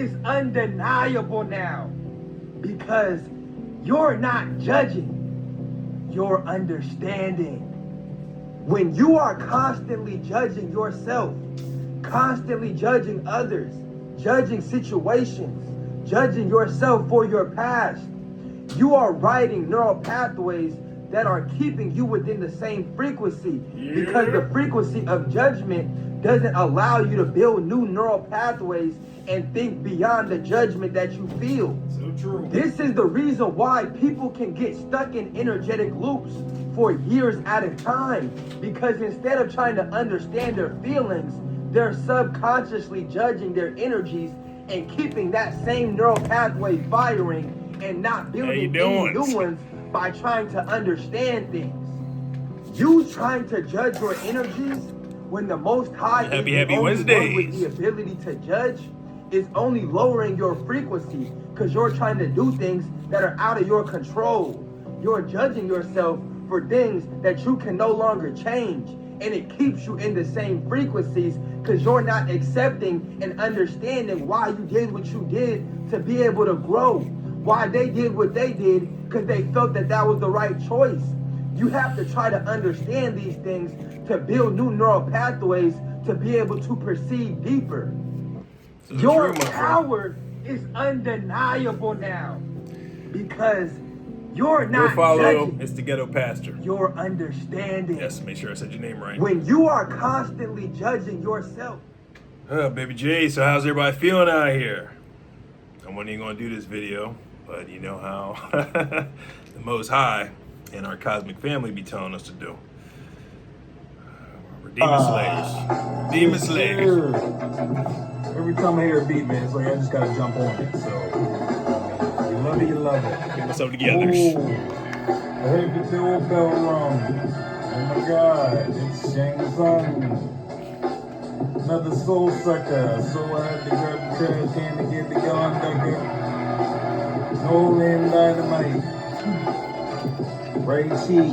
is undeniable now because you're not judging, you're understanding. When you are constantly judging yourself, constantly judging others, judging situations, judging yourself for your past, you are writing neural pathways that are keeping you within the same frequency because the frequency of judgment doesn't allow you to build new neural pathways and think beyond the judgment that you feel. So true. This is the reason why people can get stuck in energetic loops for years at a time, because instead of trying to understand their feelings, they're subconsciously judging their energies and keeping that same neural pathway firing and not building any new ones by trying to understand things. You trying to judge your energies when the Most High is the only one with the ability to judge is only lowering your frequency because you're trying to do things that are out of your control. You're judging yourself for things that you can no longer change, and it keeps you in the same frequencies because you're not accepting and understanding why you did what you did to be able to grow, why they did what they did because they felt that that was the right choice. You have to try to understand these things to build new neural pathways to be able to perceive deeper. Your power is undeniable now because you're not Go follow. judging. It's the Ghetto Pastor. You're understanding. Yes, make sure I said your name right. When you are constantly judging yourself. Baby J, so how's everybody feeling out here? I wasn't even going to do this video, but you know how the Most High and our cosmic family be telling us to do. We're demon slayers. Demon slayers. Every time I hear a beat, man, it's like I just gotta jump on it. So, you love it, you love it. Get myself together. Ooh, I heard the doorbell rung. Oh my God, it's Shang Tsung. Another soul sucker. So I had to grab the trash can to get the gun ducker. Nolan Dynamite. Ray Chi.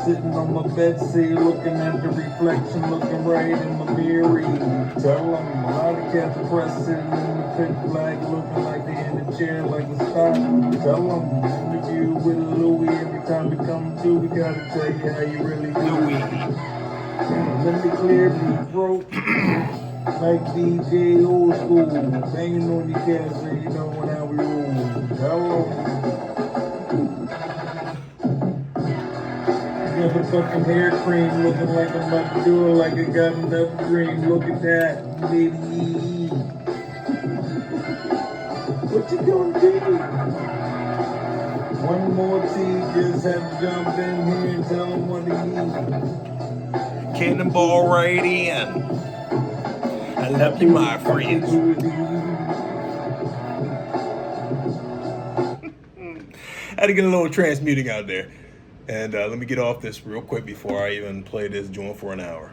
Sitting on my bedside, looking at the reflection, looking right in my mirror. Tell them a lot of cats are pressed sitting in the pitch black, looking like they in the chair like a stock. Tell them interview with Louis every time we come through. We gotta tell you how you really do. Let me clear me throat like DJ old school, banging on your cats so you know how we roll. Tell them. Got the fucking hair cream looking like I'm about to do it, like I got enough cream. Look at that, baby. What you gonna do? One more tea, just have to jump in here and tell them what he needs. Cannonball right in. I love you, my friends. I had to get a little transmuting out there. And let me get off this real quick before I even play this joint for an hour.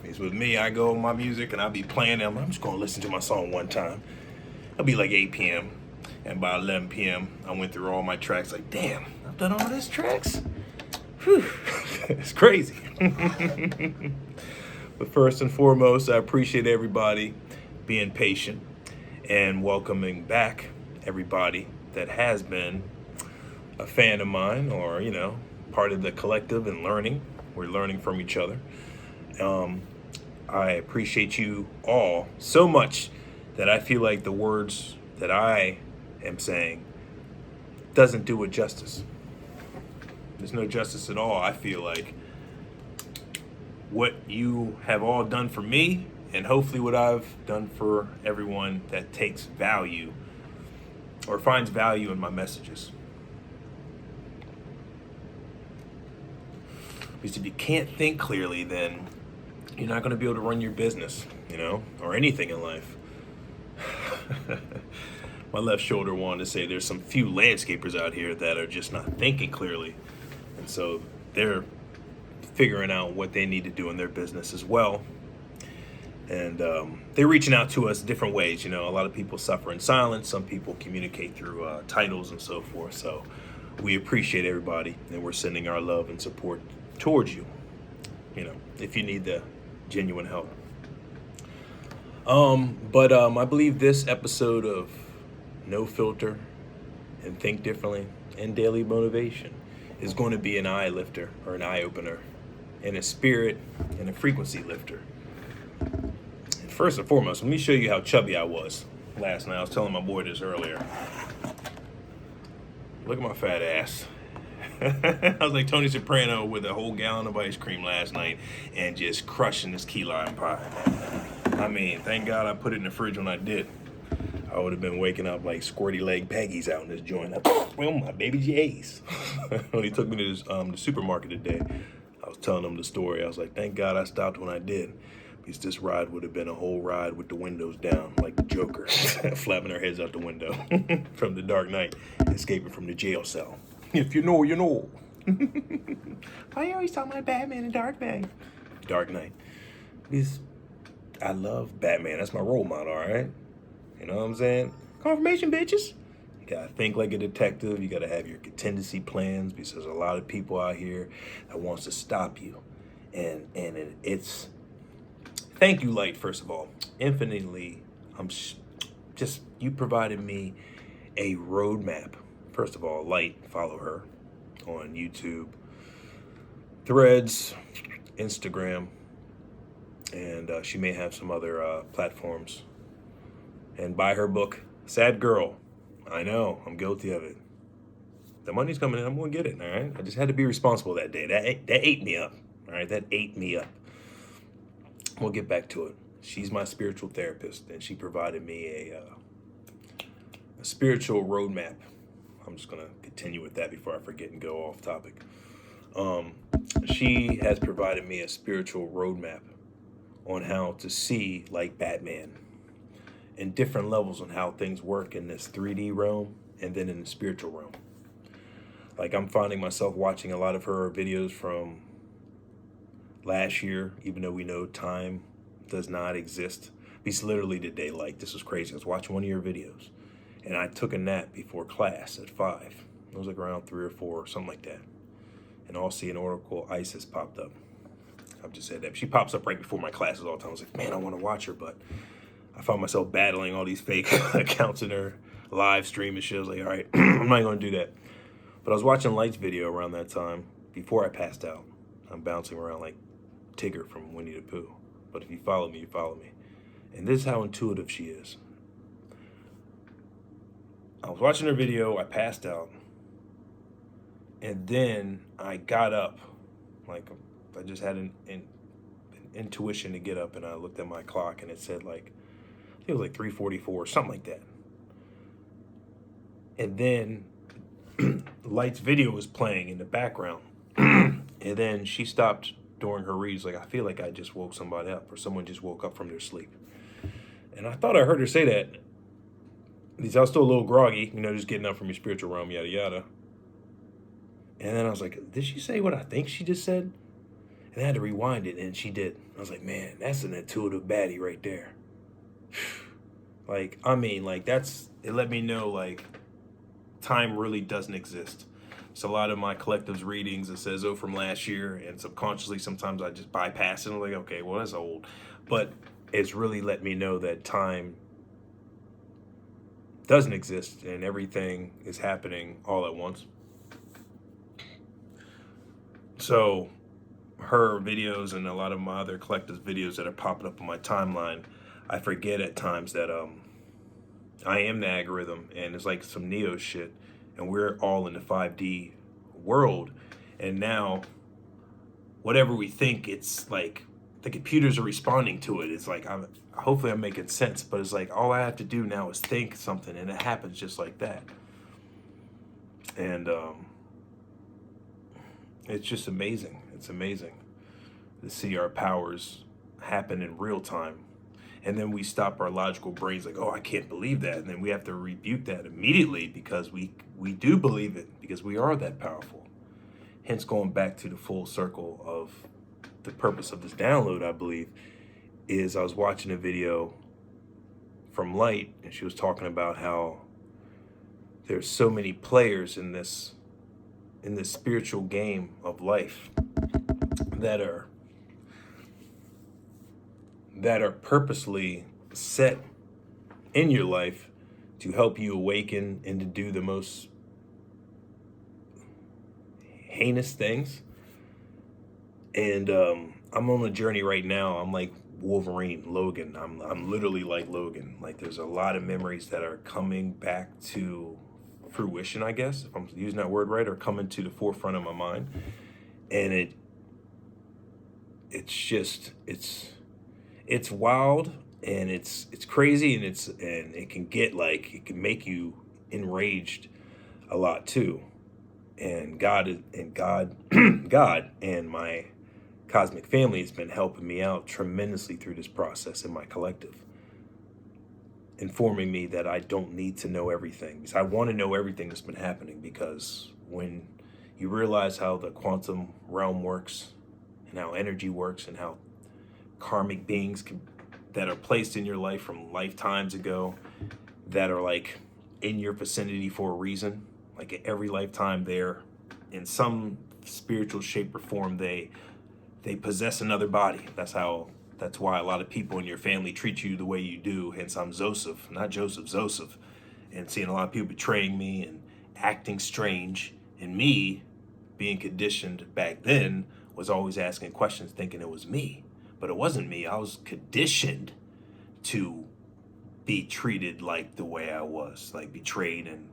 He's with me, I go with my music and I'll be playing them. I'm just gonna listen to my song one time. It'll be like 8 p.m. And by 11 p.m. I went through all my tracks like, damn, I've done all these tracks? Whew. It's crazy. But first and foremost, I appreciate everybody being patient and welcoming back everybody that has been a fan of mine or, you know, part of the collective and learning. We're learning from each other. I appreciate you all so much that I feel like the words that I am saying doesn't do it justice. There's no justice at all. I feel like what you have all done for me and hopefully what I've done for everyone that takes value or finds value in my messages. Because if you can't think clearly, then you're not going to be able to run your business, you know, or anything in life. My left shoulder wanted to say there's some few landscapers out here that are just not thinking clearly. And so they're figuring out what they need to do in their business as well. And they're reaching out to us different ways. You know, a lot of people suffer in silence. Some people communicate through titles and so forth. So we appreciate everybody, and we're sending our love and support towards you, you know, if you need the genuine help. But I believe this episode of No Filter and Think Differently and Daily Motivation is going to be an eye lifter or an eye opener and a spirit and a frequency lifter. And first and foremost, let me show you how chubby I was last night. I was telling my boy this earlier. Look at my fat ass. I was like Tony Soprano with a whole gallon of ice cream last night and just crushing this key lime pie. I mean, thank God I put it in the fridge when I did. I would have been waking up like squirty leg Peggy's out in this joint. Well, my baby J's. When he took me to the supermarket today, I was telling him the story. I was like, thank God I stopped when I did. Because this ride would have been a whole ride with the windows down, like the Joker, flapping their heads out the window from the Dark Knight, escaping from the jail cell. If you know, you know. Why you always talking about Batman and Dark Knight? Dark Knight. Because I love Batman. That's my role model, all right? You know what I'm saying? Confirmation, bitches. You gotta think like a detective. You gotta have your contingency plans because there's a lot of people out here that wants to stop you. And it's... Thank you, Light, first of all. Infinitely, you provided me a roadmap. First of all, Light, follow her on YouTube, Threads, Instagram, and she may have some other platforms. And buy her book, Sad Girl. I know, I'm guilty of it. The money's coming in, I'm gonna get it, all right? I just had to be responsible that day. That ate me up, all right? That ate me up. We'll get back to it. She's my spiritual therapist, and she provided me a spiritual roadmap. I'm just gonna continue with that before I forget and go off topic. She has provided me a spiritual roadmap on how to see like Batman and different levels on how things work in this 3D realm and then in the spiritual realm. Like I'm finding myself watching a lot of her videos from last year, even though we know time does not exist. Because literally today, like this was crazy. I was watching one of your videos and I took a nap before class at 5. It was like around 3 or 4, something like that. And all see an Oracle Isis popped up. I've just said that. She pops up right before my classes all the time. I was like, man, I want to watch her, but I found myself battling all these fake accounts in her live stream and shit. I was like, all right, I'm not going to do that. But I was watching Light's video around that time before I passed out. I'm bouncing around like Tigger from Winnie the Pooh. But if you follow me, you follow me. And this is how intuitive she is. I was watching her video, I passed out. And then I got up. Like, I just had an intuition to get up, and I looked at my clock, and it said, like, I think it was like 3:44, something like that. And then Light's video was playing in the background. And then she stopped during her reads, like, I feel like I just woke somebody up, or someone just woke up from their sleep. And I thought I heard her say that. Because I was still a little groggy, you know, just getting up from your spiritual realm, yada, yada. And then I was like, did she say what I think she just said? And I had to rewind it, and she did. I was like, man, that's an intuitive baddie right there. Like, I mean, like, it let me know, like, time really doesn't exist. So a lot of my collectives readings, it says, oh, from last year, and subconsciously, sometimes I just bypass it. I'm like, okay, well, that's old. But it's really let me know that time doesn't exist, and everything is happening all at once. So her videos and a lot of my other collectives videos that are popping up on my timeline, I forget at times that I am the algorithm, and it's like some Neo shit, and we're all in the 5D world. And now whatever we think, it's like the computers are responding to it. It's like, hopefully I'm making sense, but it's like all I have to do now is think something, and it happens just like that. And it's just amazing. It's amazing to see our powers happen in real time. And then we stop our logical brains like, oh, I can't believe that. And then we have to rebuke that immediately because we do believe it, because we are that powerful. Hence, going back to the full circle of the purpose of this download, I believe, is I was watching a video from Light, and she was talking about how there's so many players in this spiritual game of life that are purposely set in your life to help you awaken and to do the most heinous things. And I'm on a journey right now. I'm like Wolverine, Logan. I'm literally like Logan. Like there's a lot of memories that are coming back to fruition, I guess, if I'm using that word right, or coming to the forefront of my mind. And it's wild, and it's crazy, and it can get like, it can make you enraged a lot too. And God God and my cosmic family has been helping me out tremendously through this process in my collective, informing me that I don't need to know everything, because I want to know everything that's been happening. Because when you realize how the quantum realm works and how energy works and how karmic beings that are placed in your life from lifetimes ago, that are like in your vicinity for a reason, like every lifetime they're in some spiritual shape or form, they possess another body. That's why a lot of people in your family treat you the way you do. Hence I'm Zoseph, not Joseph, Zoseph. And seeing a lot of people betraying me and acting strange, and me being conditioned back then was always asking questions thinking it was me. But it wasn't me. I was conditioned to be treated like the way I was, like betrayed, and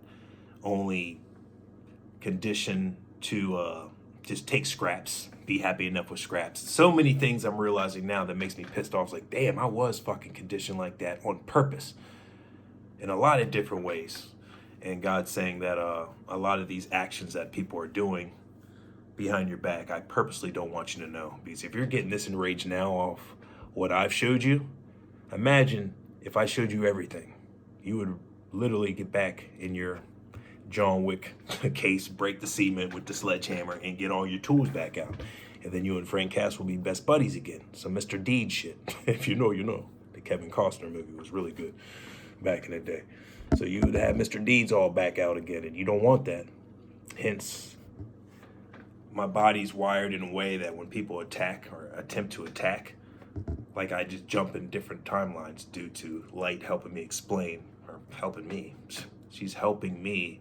only conditioned to just take scraps, be happy enough with scraps. So many things I'm realizing now that makes me pissed off. It's like, damn, I was fucking conditioned like that on purpose in a lot of different ways. And God's saying that a lot of these actions that people are doing behind your back, I purposely don't want you to know. Because if you're getting this enraged now off what I've showed you, imagine if I showed you everything. You would literally get back in your John Wick case, break the cement with the sledgehammer, and get all your tools back out. And then you and Frank Cass will be best buddies again. Some Mr. Deed shit. If you know, you know. The Kevin Costner movie was really good back in the day. So you would have Mr. Deeds all back out again, and you don't want that. Hence, my body's wired in a way that when people attack or attempt to attack, like I just jump in different timelines due to light helping me explain, or helping me. She's helping me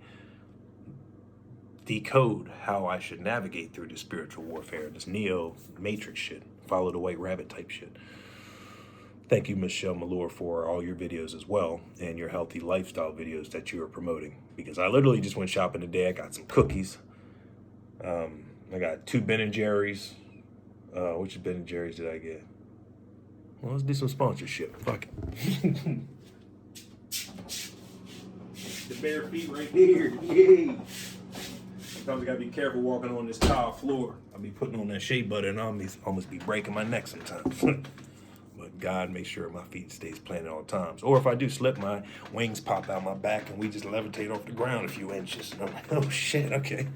decode how I should navigate through this spiritual warfare, this Neo Matrix shit, follow the white rabbit type shit. Thank you, Michelle Malure, for all your videos as well, and your healthy lifestyle videos that you are promoting. Because I literally just went shopping today. I got some cookies. I got 2 Ben & Jerry's. Which Ben & Jerry's did I get? Well, let's do some sponsorship. Fuck it. The bare feet right here. Yay! Sometimes I gotta be careful walking on this tile floor. I'll be putting on that shea butter and I'll almost be breaking my neck sometimes. But God makes sure my feet stays planted all the times. Or if I do slip, my wings pop out my back and we just levitate off the ground a few inches. And I'm like, oh shit, okay.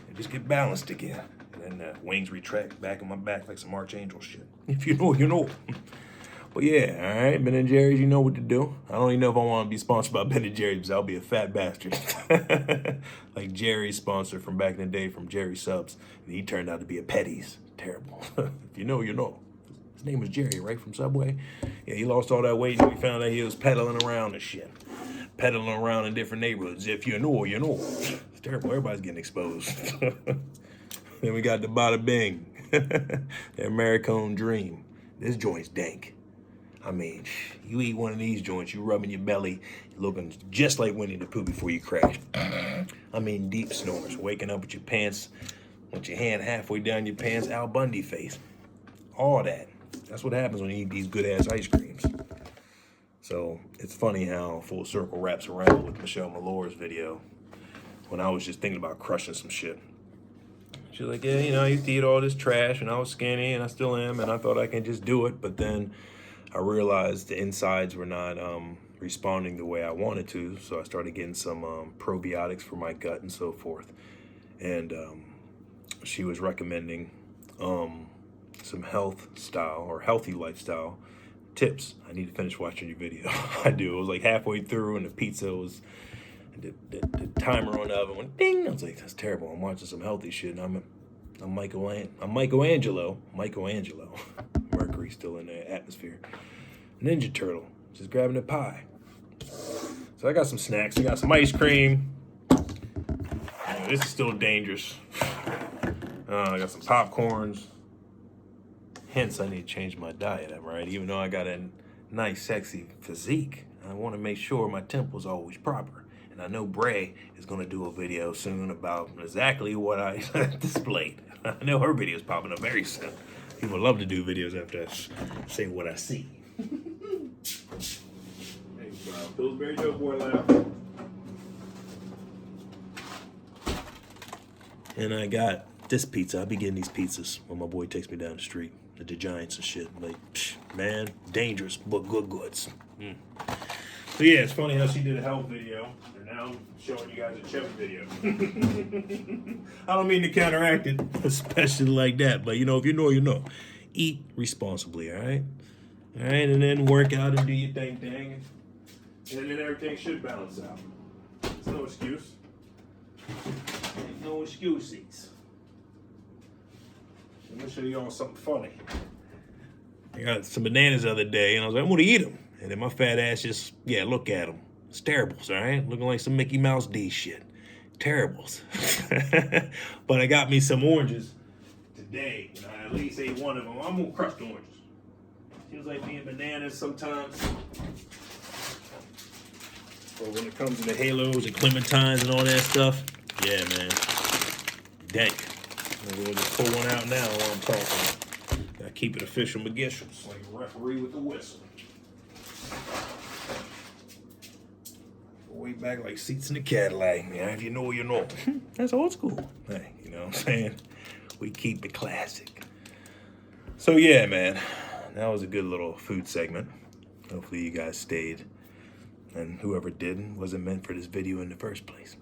And just get balanced again. And then the wings retract back in my back like some Archangel shit. If you know, you know. But yeah, all right, Ben & Jerry's, you know what to do. I don't even know if I want to be sponsored by Ben & Jerry's, because I'll be a fat bastard. Like Jerry's sponsor from back in the day from Jerry Subs. And he turned out to be a Petty's. Terrible. If you know, you know. His name was Jerry, right, from Subway? Yeah, he lost all that weight and we found out he was pedaling around and shit. Pedaling around in different neighborhoods. If you know, you know. It's terrible. Everybody's getting exposed. Then we got the Bada Bing. The Americone Dream. This joint's dank. I mean, you eat one of these joints, you rubbing your belly, looking just like Winnie the Pooh before you crash. I mean, deep snores, waking up with your pants, with your hand halfway down your pants, Al Bundy face. All that. That's what happens when you eat these good-ass ice creams. So it's funny how full circle wraps around with Michelle Malure's video when I was just thinking about crushing some shit. She's like, yeah, you know, I used to eat all this trash and I was skinny and I still am and I thought I can just do it, but then I realized the insides were not responding the way I wanted to, so I started getting some probiotics for my gut and so forth. And she was recommending some healthy lifestyle tips. I need to finish watching your video. I do. It was like halfway through, and the pizza was the timer on the oven went ding. I was like, that's terrible. I'm watching some healthy shit, and I'm Michelangelo. Mercury's still in the atmosphere. Ninja Turtle. just grabbing a pie. So I got some snacks. I got some ice cream. This is still dangerous. I got some popcorns. Hence, I need to change my diet, am I right? Even though I got a nice, sexy physique, I want to make sure my temple's always proper. And I know Bray is going to do a video soon about exactly what I displayed. I know her video's popping up very soon. People love to do videos after I say what I see. Hey, Pillsbury Joe Boy laugh. And I got this pizza. I'll be getting these pizzas when my boy takes me down the street at the Giants and shit. Like, man, dangerous, but good goods. So yeah, it's funny how she did a health video, and now I'm showing you guys a chubby video. I don't mean to counteract it, especially like that, but you know, if you know, you know. Eat responsibly, all right? All right, and then work out and do your thing, and then everything should balance out. There's no excuse. Ain't no excuses. Let me show you all something funny. I got some bananas the other day, and I was like, I'm gonna eat them. And then my fat ass just, look at them. It's terribles, all right? Looking like some Mickey Mouse D shit. Terribles. But I got me some oranges today, and I at least ate one of them. I'm gonna crush the oranges. Seems like me and bananas sometimes. But when it comes to the halos and clementines and all that stuff, yeah, man. Dank. We'll just pull one out now while I'm talking. Gotta keep it official McGishers, like a referee with the whistle. Way back like seats in the Cadillac, man. If you know, you know. That's old school. Hey, you know what I'm saying? We keep it classic. So yeah, man. That was a good little food segment. Hopefully you guys stayed. And whoever didn't wasn't meant for this video in the first place.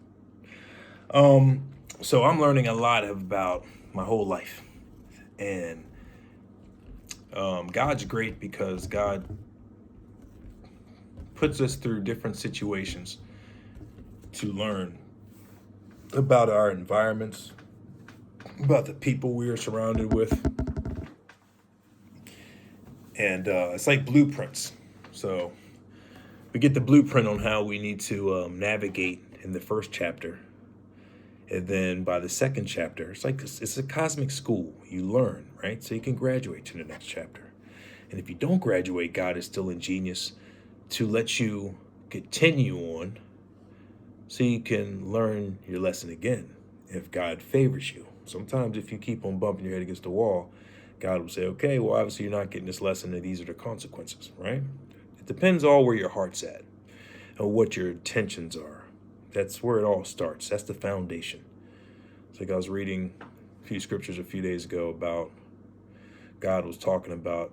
So I'm learning a lot about my whole life. And God's great because God puts us through different situations to learn about our environments, about the people we are surrounded with. And it's like blueprints. So we get the blueprint on how we need to navigate in the first chapter. And then by the second chapter, it's a cosmic school. You learn, right? So you can graduate to the next chapter. And if you don't graduate, God is still ingenious to let you continue on so you can learn your lesson again if God favors you. Sometimes if you keep on bumping your head against the wall, God will say, okay, well, obviously you're not getting this lesson and these are the consequences, right? It depends all where your heart's at and what your intentions are. That's where it all starts. That's the foundation. It's like I was reading a few scriptures a few days ago about God was talking about,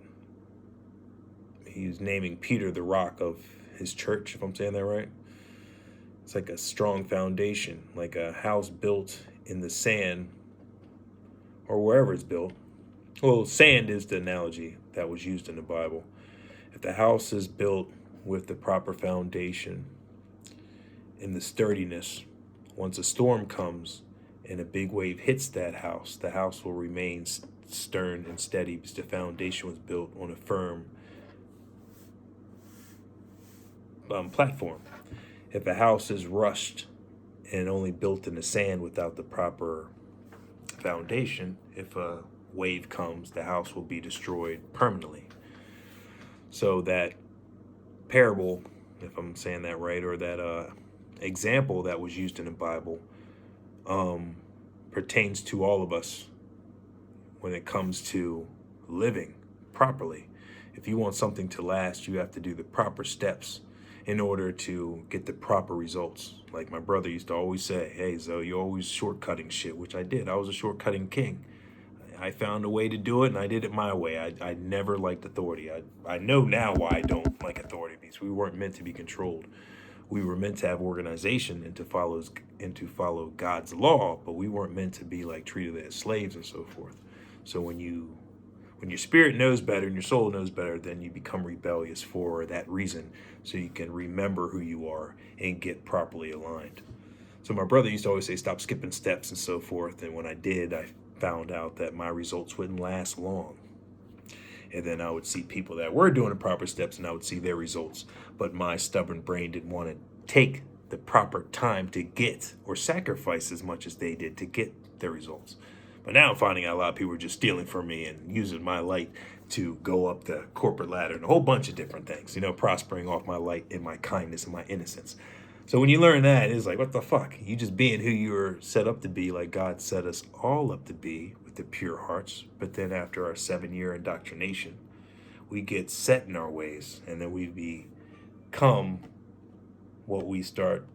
he's naming Peter the rock of his church, if I'm saying that right. It's like a strong foundation, like a house built in the sand or wherever it's built. Well, sand is the analogy that was used in the Bible. If the house is built with the proper foundation and the sturdiness, once a storm comes and a big wave hits that house, the house will remain stern and steady because the foundation was built on a firm platform. If a house is rushed and only built in the sand without the proper foundation, if a wave comes, the house will be destroyed permanently. So that parable, if I'm saying that right, or that example that was used in the Bible pertains to all of us when it comes to living properly. If you want something to last, you have to do the proper steps in order to get the proper results. Like my brother used to always say, hey, Zoe, you're always shortcutting shit, which I did. I was a shortcutting king. I found a way to do it, and I did it my way. I never liked authority. I know now why I don't like authority, because we weren't meant to be controlled. We were meant to have organization and to follow God's law, but we weren't meant to be like treated as slaves and so forth. So when your spirit knows better and your soul knows better, then you become rebellious for that reason, so you can remember who you are and get properly aligned. So my brother used to always say, stop skipping steps and so forth. And when I did, I found out that my results wouldn't last long. And then I would see people that were doing the proper steps and I would see their results. But my stubborn brain didn't want to take the proper time to get or sacrifice as much as they did to get their results. But now I'm finding out a lot of people are just stealing from me and using my light to go up the corporate ladder and a whole bunch of different things, prospering off my light and my kindness and my innocence. So when you learn that, it's like, what the fuck? You just being who you're set up to be, like God set us all up to be with the pure hearts. But then after our 7-year indoctrination, we get set in our ways and then we become what we start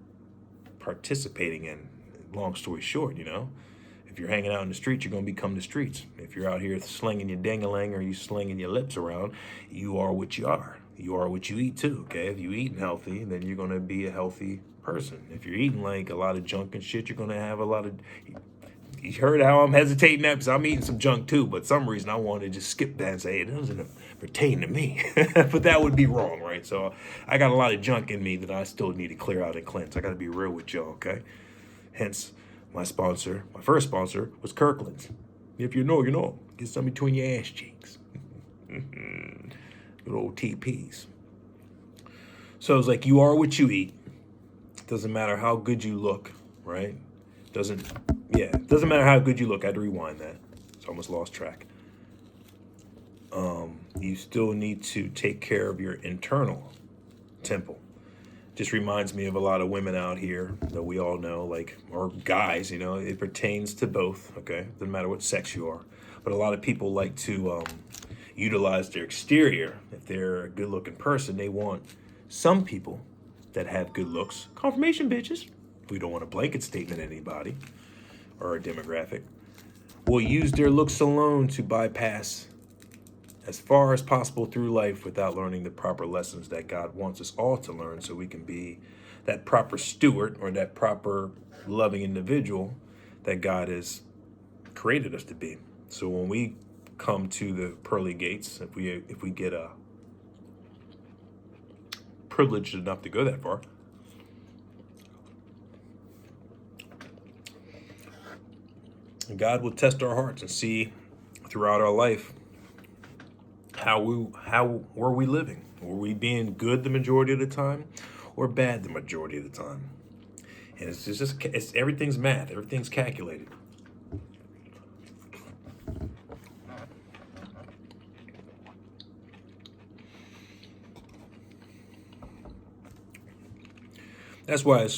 participating in. Long story short, if you're hanging out in the streets, you're going to become the streets. If you're out here slinging your dang-a-lang or you slinging your lips around, you are what you are. You are what you eat too, okay? If you're eating healthy, then you're going to be a healthy person. If you're eating like a lot of junk and shit, you're going to have a lot of... You heard how I'm hesitating that because I'm eating some junk too, but some reason I wanted to just skip that and say, hey, it doesn't pertain to me. But that would be wrong, right? So I got a lot of junk in me that I still need to clear out and cleanse. I got to be real with y'all, okay? Hence, my first sponsor was Kirkland's. If you know, you know. Get some between your ass cheeks. Good old TPs. So it's like you are what you eat. Doesn't matter how good you look, right? Doesn't matter how good you look. I had to rewind that. It's almost lost track. You still need to take care of your internal temple. Just reminds me of a lot of women out here that we all know, or guys, it pertains to both, okay? Doesn't matter what sex you are. But a lot of people like to utilize their exterior. If they're a good-looking person, they want some people that have good looks, confirmation bitches. We don't want a blanket statement anybody or a demographic. Will use their looks alone to bypass as far as possible through life without learning the proper lessons that God wants us all to learn so we can be that proper steward or that proper loving individual that God has created us to be. So when we come to the pearly gates, if we get privileged enough to go that far, God will test our hearts and see throughout our life how were we living? Were we being good the majority of the time or bad the majority of the time? And it's everything's math, everything's calculated. That's why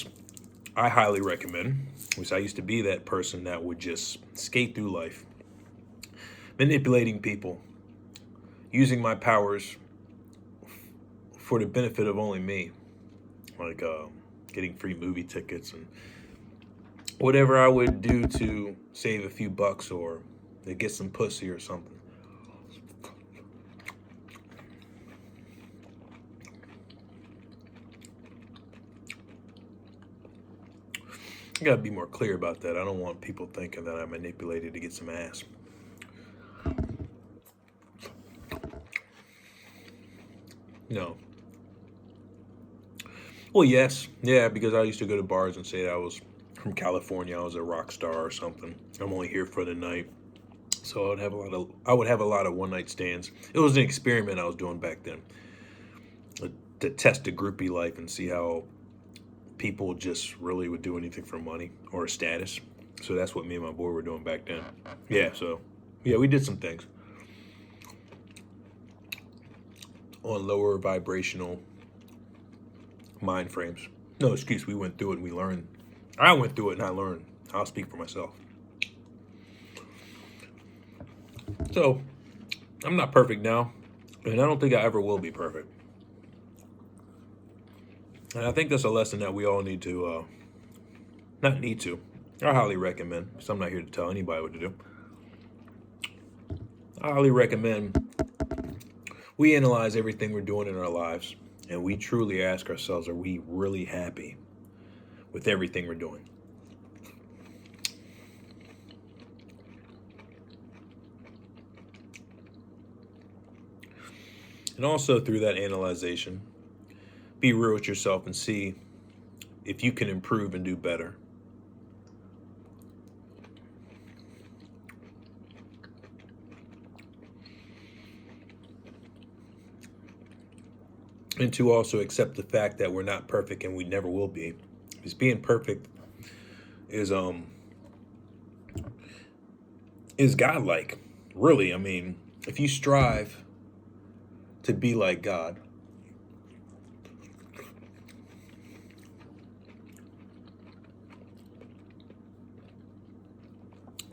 I highly recommend, because I used to be that person that would just skate through life, manipulating people, using my powers for the benefit of only me, like getting free movie tickets and whatever I would do to save a few bucks or to get some pussy or something. I gotta be more clear about that. I don't want people thinking that I manipulated to get some ass. No. Well, yes. Yeah, because I used to go to bars and say that I was from California. I was a rock star or something. I'm only here for the night. So I would have a lot of one night stands. It was an experiment I was doing back then to test the groupie life and see how people just really would do anything for money or status. So that's what me and my boy were doing back then. Yeah, we did some things on lower vibrational mind frames. No excuse, we went through it and we learned. I went through it and I learned. I'll speak for myself. So, I'm not perfect now, and I don't think I ever will be perfect. And I think that's a lesson that we all need to, I highly recommend, because I'm not here to tell anybody what to do. I highly recommend we analyze everything we're doing in our lives, and we truly ask ourselves, are we really happy with everything we're doing? And also through that analyzation, be real with yourself and see if you can improve and do better. and to also accept the fact that we're not perfect and we never will be. Because being perfect is godlike. Really, I mean, if you strive to be like God,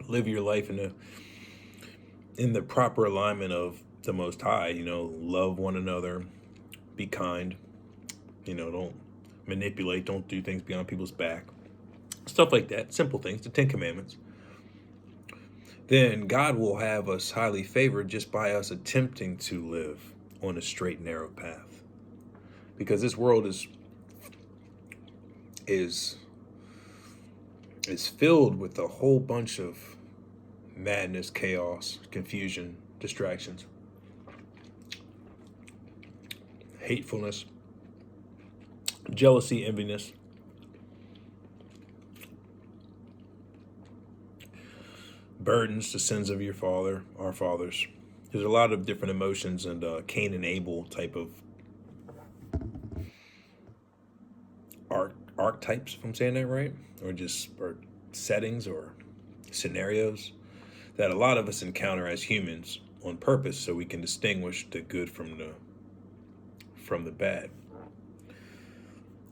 live your life in the proper alignment of the Most High, love one another, be kind, don't manipulate, don't do things beyond people's back, stuff like that, simple things, the 10 Commandments, then God will have us highly favored just by us attempting to live on a straight, narrow path. Because this world is filled with a whole bunch of madness, chaos, confusion, distractions, hatefulness, jealousy, enviness, burdens, the sins of our fathers. There's a lot of different emotions and Cain and Abel type of archetypes, if I'm saying that right, or settings or scenarios that a lot of us encounter as humans on purpose, so we can distinguish the good from the bad.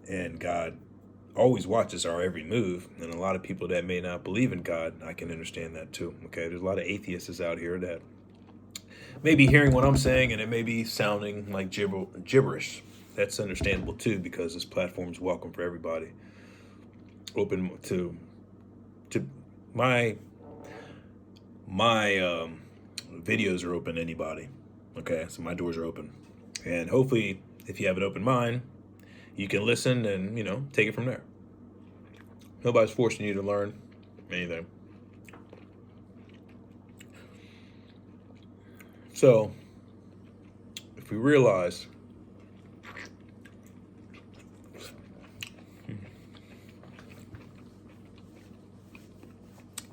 And God always watches our every move, and a lot of people that may not believe in God, I can understand that too. Okay, there's a lot of atheists out here that may be hearing what I'm saying, and it may be sounding like gibberish. That's understandable too, because this platform is welcome for everybody. Open to my videos are open to anybody. Okay, so my doors are open, and hopefully, if you have an open mind, you can listen and take it from there. Nobody's forcing you to learn anything. So, if we realize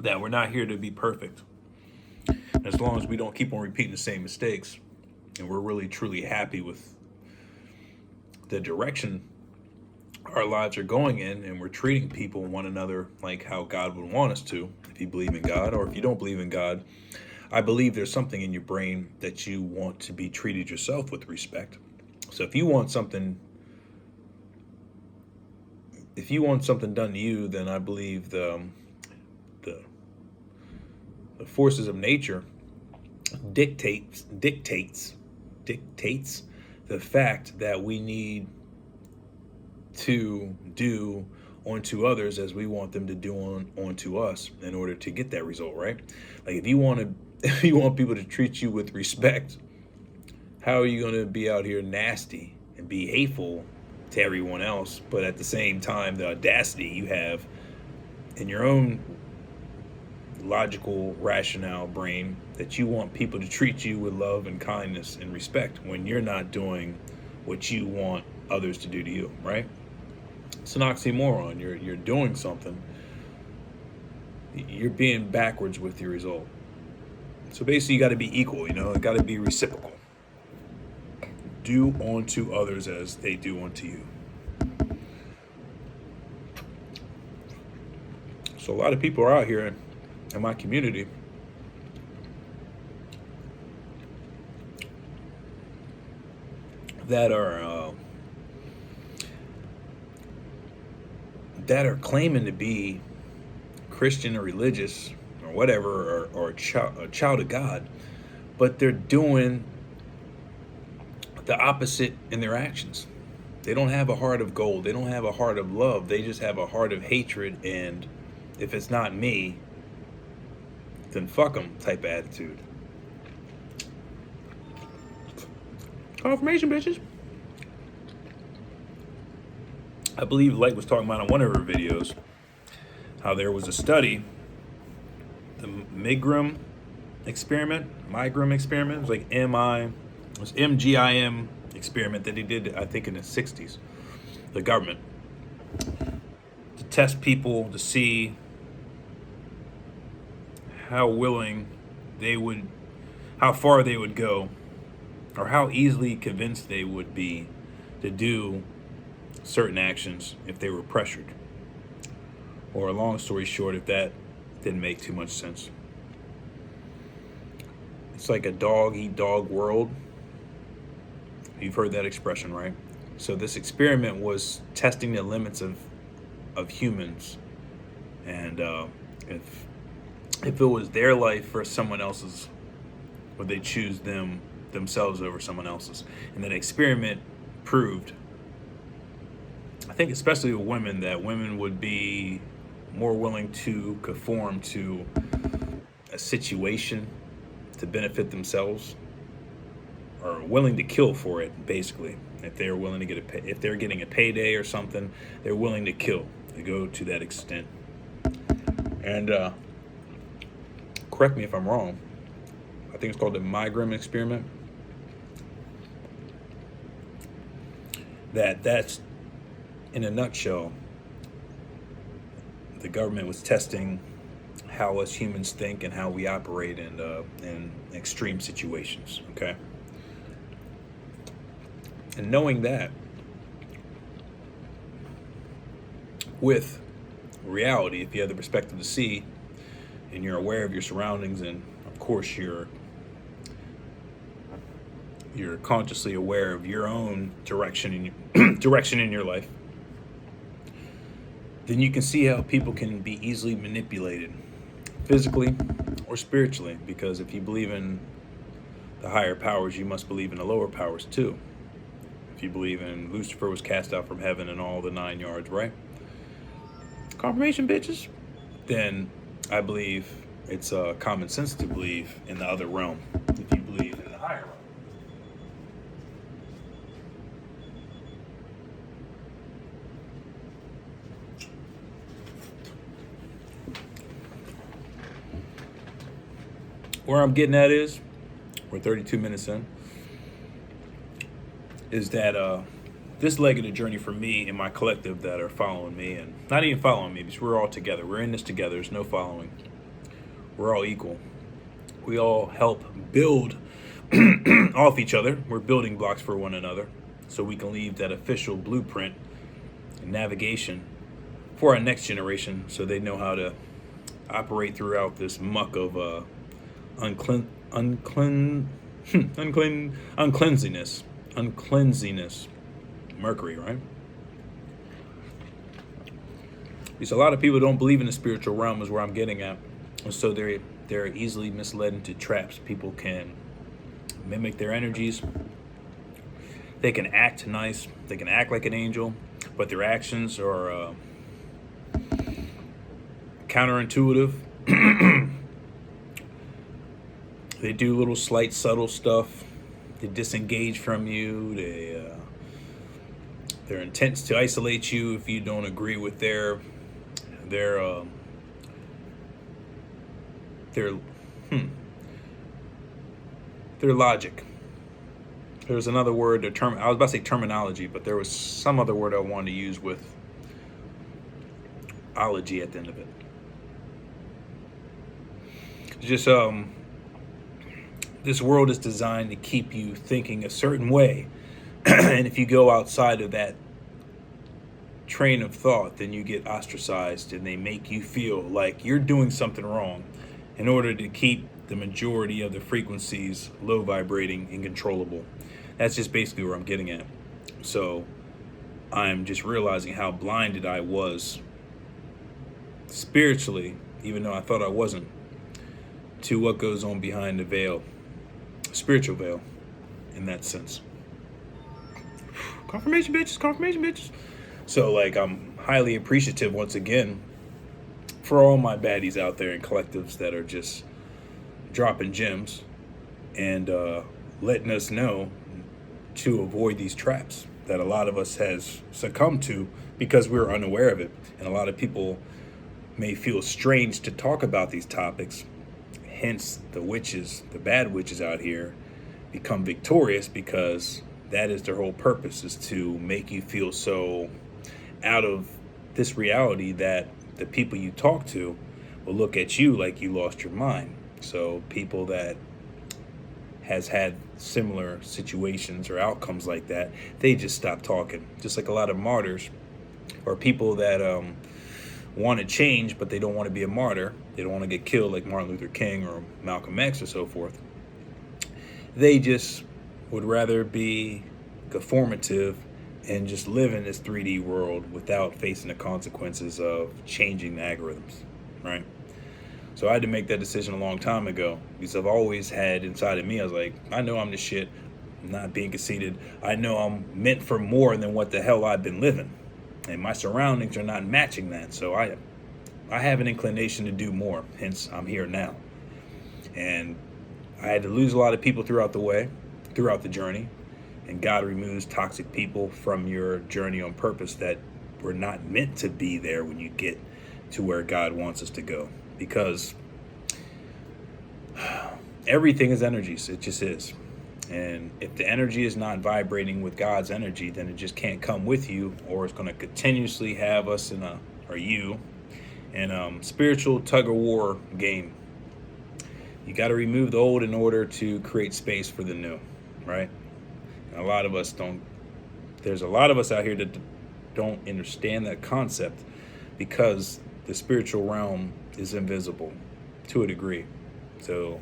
that we're not here to be perfect, as long as we don't keep on repeating the same mistakes, and we're really truly happy with the direction our lives are going in, and we're treating people, one another, like how God would want us to, if you believe in God, or if you don't believe in God, I believe there's something in your brain that you want to be treated yourself with respect. So if you want something done to you, then I believe the forces of nature dictates the fact that we need to do onto others as we want them to do onto us in order to get that result, right? Like if you want people to treat you with respect, how are you going to be out here nasty and be hateful to everyone else, but at the same time the audacity you have in your own logical, rationale brain that you want people to treat you with love and kindness and respect when you're not doing what you want others to do to you, right? It's an oxymoron. You're doing something. You're being backwards with your result. So basically, you got to be equal. It got to be reciprocal. Do unto others as they do unto you. So a lot of people are out here in my community that are claiming to be Christian or religious or whatever, or a child of God, but they're doing the opposite in their actions. They don't have a heart of gold. They don't have a heart of love. They just have a heart of hatred, and if it's not me, then fuck them type of attitude. Confirmation, bitches. I believe Light was talking about on one of her videos how there was a study, the Milgram experiment. It was like MGIM experiment that he did, I think, in the 60s, the government, to test people to see how far they would go, or how easily convinced they would be to do certain actions if they were pressured. Or a long story short, if that didn't make too much sense. It's like a dog eat dog world. You've heard that expression, right? So this experiment was testing the limits of humans, and if it was their life versus someone else's, would they choose themselves over someone else's? And that experiment proved, I think especially with women, that women would be more willing to conform to a situation to benefit themselves, or willing to kill for it, basically. If they're willing to if they're getting a payday or something, they're willing to kill, to go to that extent. And correct me if I'm wrong, I think it's called the Milgram experiment. That's in a nutshell, the government was testing how us humans think and how we operate in extreme situations, okay? And knowing that, with reality, if you have the perspective to see, and you're aware of your surroundings, and of course you're consciously aware of your own direction in your life, then you can see how people can be easily manipulated, physically or spiritually. Because if you believe in the higher powers, you must believe in the lower powers too. If you believe in Lucifer was cast out from heaven and all the 9 yards, right? Confirmation, bitches. Then I believe it's common sense to believe in the other realm, if you believe in the higher realm. Where I'm getting at is, we're 32 minutes in, is that this leg of the journey for me and my collective that are following me, and not even following me, because we're all together. We're in this together. There's no following. We're all equal. We all help build off each other. We're building blocks for one another, so we can leave that official blueprint and navigation for our next generation, so they know how to operate throughout this muck of uncleansiness, Mercury, right? Because a lot of people don't believe in the spiritual realm, is where I'm getting at, and so they're easily misled into traps. People can mimic their energies. They can act nice. They can act like an angel, but their actions are counterintuitive. They do little slight subtle stuff. They disengage from you. Their intent's to isolate you if you don't agree with their logic. There's another word, I was about to say terminology, but there was some other word I wanted to use with ology at the end of it. Just this world is designed to keep you thinking a certain way. And if you go outside of that train of thought, then you get ostracized, and they make you feel like you're doing something wrong in order to keep the majority of the frequencies low vibrating and controllable. That's just basically where I'm getting at. So I'm just realizing how blinded I was spiritually, even though I thought I wasn't, to what goes on behind the veil, spiritual veil, in that sense. Confirmation, bitches. So, like, I'm highly appreciative once again for all my baddies out there and collectives that are just dropping gems and letting us know to avoid these traps that a lot of us has succumbed to because we're unaware of it. And a lot of people may feel strange to talk about these topics. Hence, the witches, the bad witches out here, become victorious, because that is their whole purpose, is to make you feel so out of this reality that the people you talk to will look at you like you lost your mind. So people that has had similar situations or outcomes like that, they just stop talking. Just like a lot of martyrs or people that want to change, but they don't want to be a martyr. They don't want to get killed like Martin Luther King or Malcolm X or so forth. They just would rather be conformative and just live in this 3D world without facing the consequences of changing the algorithms, right? So I had to make that decision a long time ago because I've always had inside of me, I was like, I know I'm the shit. I'm not being conceited. I know I'm meant for more than what the hell I've been living. And my surroundings are not matching that. So I have an inclination to do more. Hence, I'm here now. And I had to lose a lot of people throughout the journey. And God removes toxic people from your journey on purpose that were not meant to be there when you get to where God wants us to go. Because everything is energies. It just is. And if the energy is not vibrating with God's energy, then it just can't come with you, or it's going to continuously have us in spiritual tug of war game. You got to remove the old in order to create space for the new, right? And a lot of us don't. There's a lot of us out here that don't understand that concept because the spiritual realm is invisible to a degree. So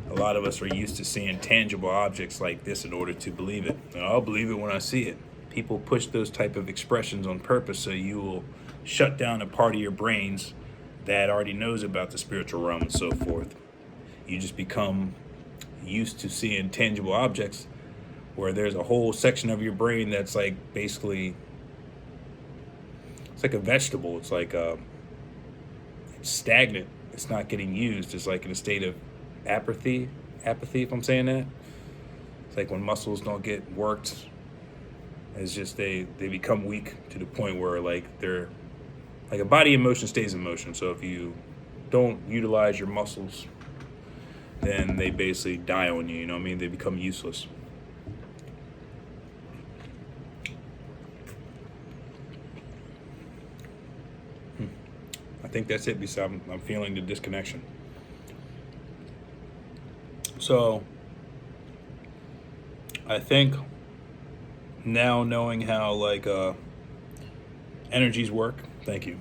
a lot of us are used to seeing tangible objects like this in order to believe it. And I'll believe it when I see it. People push those type of expressions on purpose so you will shut down a part of your brains that already knows about the spiritual realm and so forth. You just become used to seeing tangible objects where there's a whole section of your brain that's like basically, it's like a vegetable. It's like it's stagnant. It's not getting used. It's like in a state of apathy, if I'm saying that. It's like when muscles don't get worked. It's just they become weak to the point where like they're like a body in motion stays in motion. So if you don't utilize your muscles, then they basically die on you, you know what I mean? They become useless. I think that's it, because I'm feeling the disconnection. So I think now knowing how like energies work, thank you.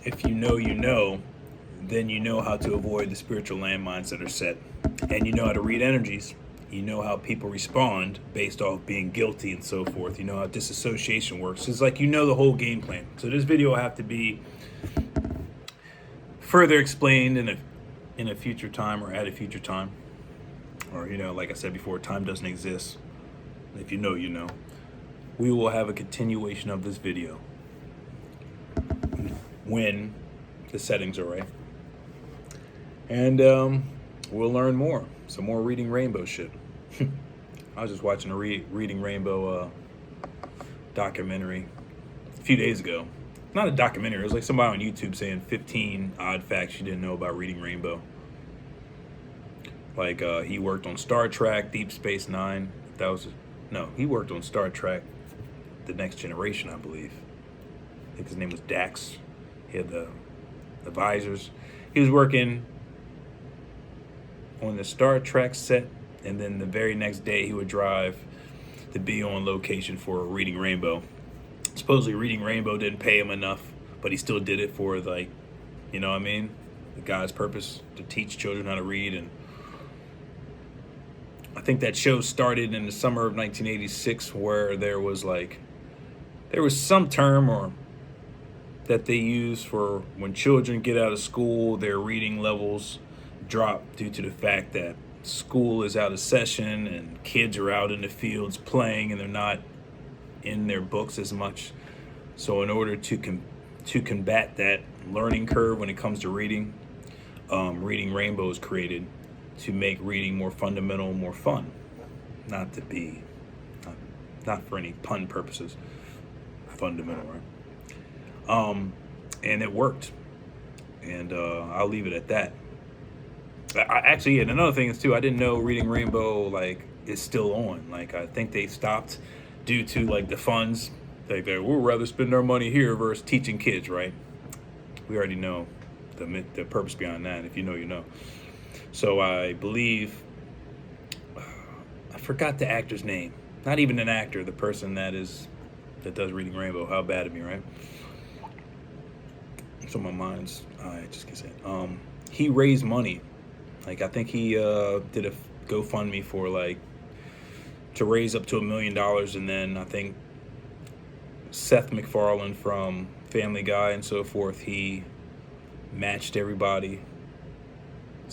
If you know, then you know how to avoid the spiritual landmines that are set. And you know how to read energies. You know how people respond based off being guilty and so forth. You know how disassociation works. It's like you know the whole game plan. So this video will have to be further explained in a future time or at a future time. Or, you know, like I said before, time doesn't exist. If you know, you know. We will have a continuation of this video when the settings are right. And we'll learn more. Some more Reading Rainbow shit. I was just watching a Reading Rainbow documentary a few days ago. Not a documentary. It was like somebody on YouTube saying 15 odd facts you didn't know about Reading Rainbow. Like he worked on Star Trek, Deep Space Nine. He worked on Star Trek, The Next Generation, I believe. I think his name was Dax. He had the visors. He was working on the Star Trek set, and then the very next day he would drive to be on location for Reading Rainbow. Supposedly Reading Rainbow didn't pay him enough, but he still did it for, like, you know what I mean? The God's purpose to teach children how to read. And I think that show started in the summer of 1986, where there was some term or that they use for when children get out of school, their reading levels drop due to the fact that school is out of session and kids are out in the fields playing and they're not in their books as much. So in order to combat that learning curve when it comes to reading, Reading Rainbow is created to make reading more fundamental, more fun. Not for any pun purposes. Fundamental, right? And it worked. And I'll leave it at that. And another thing is too, I didn't know Reading Rainbow is still on. I think they stopped due to the funds. We'd rather spend our money here versus teaching kids, right? We already know the purpose behind that. If you know, you know. So I believe, I forgot the actor's name. Not even an actor, the person that does Reading Rainbow. How bad of me, right? So my mind's, I just can't say it. He raised money. Like, I think he did a GoFundMe for, like, to raise up to $1 million. And then I think Seth MacFarlane from Family Guy and so forth, he matched everybody's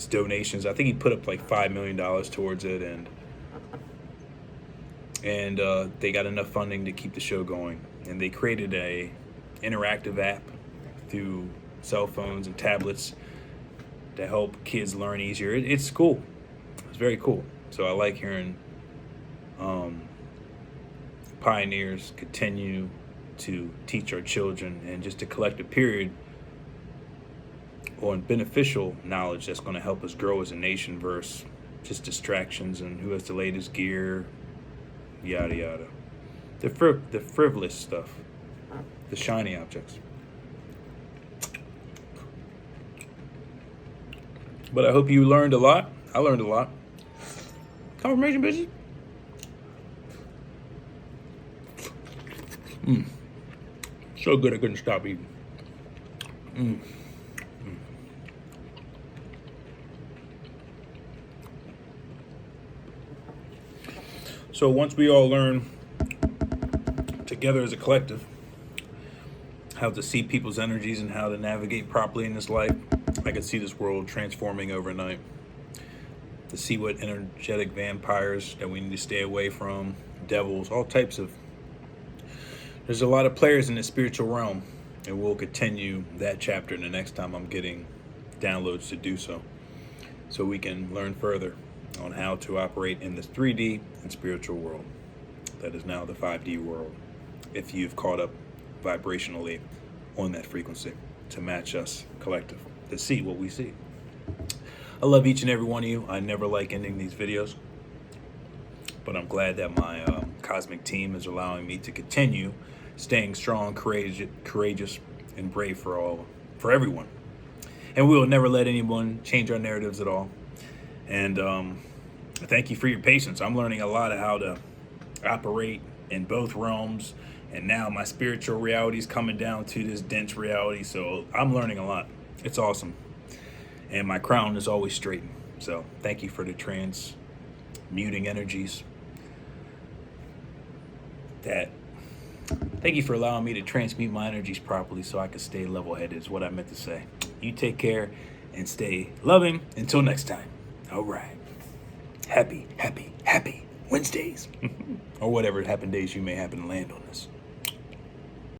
donations. I think he put up like $5 million towards it, and they got enough funding to keep the show going. And they created a interactive app through cell phones and tablets to help kids learn easier. It's cool. It's very cool. So I like hearing pioneers continue to teach our children, and just a collective period on beneficial knowledge that's going to help us grow as a nation versus just distractions and who has the latest gear, yada yada. The frivolous stuff, the shiny objects. But I hope you learned a lot. I learned a lot. Confirmation, bitches. So good I couldn't stop eating. So once we all learn together as a collective how to see people's energies and how to navigate properly in this life, I could see this world transforming overnight. To see what energetic vampires that we need to stay away from, devils, all types of. There's a lot of players in the spiritual realm, and we'll continue that chapter the next time I'm getting downloads to do so we can learn further on how to operate in this 3D and spiritual world that is now the 5D world, if you've caught up vibrationally on that frequency to match us collective, to see what we see. I love each and every one of you. I never like ending these videos, but I'm glad that my cosmic team is allowing me to continue staying strong, courageous, and brave for everyone. And we will never let anyone change our narratives at all. And thank you for your patience. I'm learning a lot of how to operate in both realms. And now my spiritual reality is coming down to this dense reality. So I'm learning a lot. It's awesome. And my crown is always straight. So thank you for the transmuting energies. Thank you for allowing me to transmute my energies properly so I can stay level-headed is what I meant to say. You take care and stay loving. Until next time. All right. Happy Wednesdays. Or whatever happen days you may happen to land on this.